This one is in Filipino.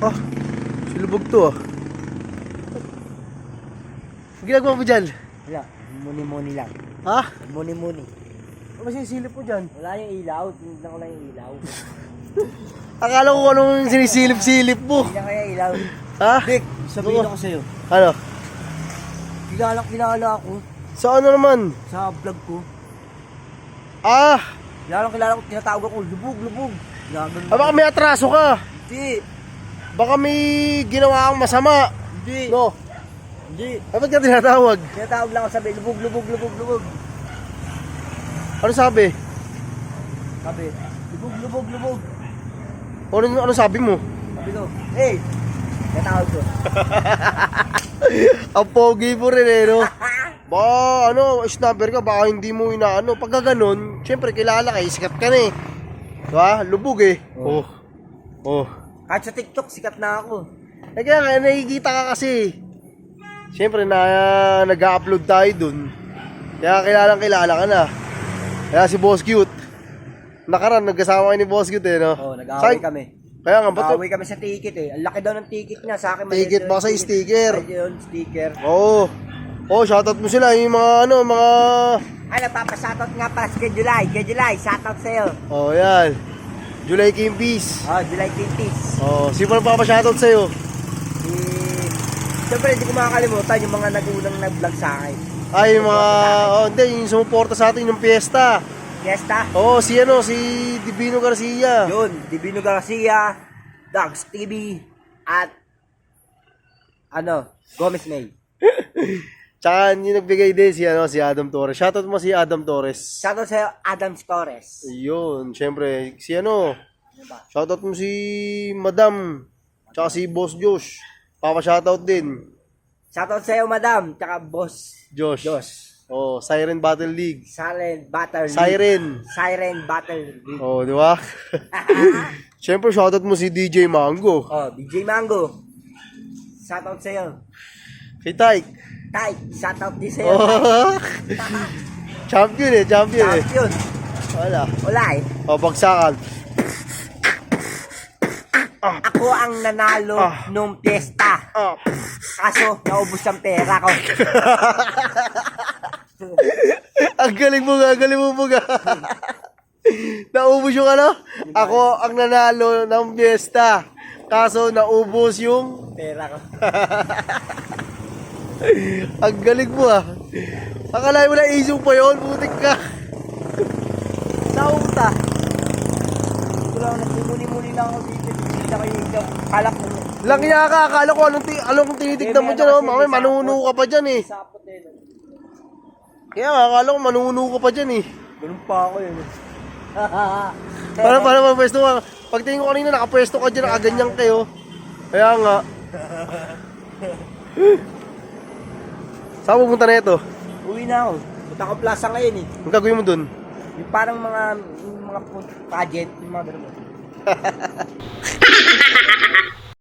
Ah, silubog to ah. Ang ginagawa mo dyan? Wala, muni-muni lang. Ha? Muni-muni. Ano ba silip mo dyan? Wala yung ilaw, tinignan ko lang yung ilaw. Akala ko anong sinisilip-silip mo. Hindi na kaya ilaw. Ha? Dick, sabihin ako sa'yo. Ano? Kilala ako Sa ano naman? sa vlog ko. Ah! Kilala ko, tinatawag ako, lubog. Gagano. Ah, baka may atraso ka. Hindi. Baka may ginawa kang masama. Hindi. No? Hindi. Ah, ba't ka tinatawag? Tinatawag lang ako sabi, lubog. Ano sabi? Sabi, lubog. Ano sabi mo? Sabi ko, hey! Tinatawag ko. Ang pogi mo rin eh, no? Baka, snapper ka, baka hindi mo inaano. Pagka ganun, syempre, kilala ka, sikat ka na eh. Diba? Lubog eh. Oh. Kahit sa TikTok, sikat na ako. Eh kaya nga, nakikita ka kasi. Syempre, nag-upload tayo dun. Kaya kilala ka na. Kaya si Boss Cute. Nakaraan, nagkasama kayo ni Boss Cute eh, no? Oo, nag-away kami. Kaya nga, ba't Nag-away kami sa ticket eh. Ang laki daw ng ticket niya, sa akin ticket baka sa sticker? Ay, yun, sticker. Oo. Oh, shoutout mo sila, yung mga Ay, nagpapashoutout nga pa kay July. Kay July, shoutout sa'yo. Oh, yan. July Kimpis. Oh, July 20s. Oh, sino pa nagpapa-shoutout sa'yo? Siyempre, hindi ko makakalimutan yung mga nag-unang nag-vlog sa akin. Ay, yung mga, hindi, yung sumuporta sa atin, yung piyesta. Fiesta. Oo, si Divino Garcia. Yun, Divino Garcia, Dogs TV, at Gomez May. Tsaka yung nagbigay din si Adam Torres. Shoutout mo si Adam Torres. Shoutout sa'yo, Adam Torres. Ayun, syempre, ba? shoutout mo si Madam, tsaka si Boss Josh. Papa-shoutout din. Shoutout sa'yo, Madam, tsaka Boss Josh. Josh. Oh, Siren Battle League. Siren Battle League. Siren Battle League. Oh, di ba? Syempre, shoutout mo si DJ Mango. Oh, DJ Mango. Shoutout sa'yo. Kay Tyke. Tay, shoutout din sa'yo. Oh. Champion eh. Champion. Wala eh. Oh, bagsakan. Ako ang nanalo nung piyesta. Kaso, naubos ang pera ko. Ang galing mo ga. Naubos yung Ako ang nanalo ng fiesta. Kaso naubos yung Pera ko. Ang galing mo Akala mo na isong pa yun, butik ka. Nauta. Ito lang, nagmumuni-muni lang ako dito. Dito kayo yung alak mo. Lang niya ka, akala ko anong tinitignan mo dyan, mamaya manuno ka pa dyan eh. Sapot eh. Kaya nga, akala ko manuno ka pa dyan eh. Ganun pa ako yun. Para pwesto ka. Pagtingin ko kanina, nakapwesto ka dyan, nakaganyan kayo. Kaya nga. Saan pupunta na ito? Uwi na ako. Punta ko plaza ngayon eh. Ang gagawin mo dun? Yung parang mga pageant, yung mga ganun.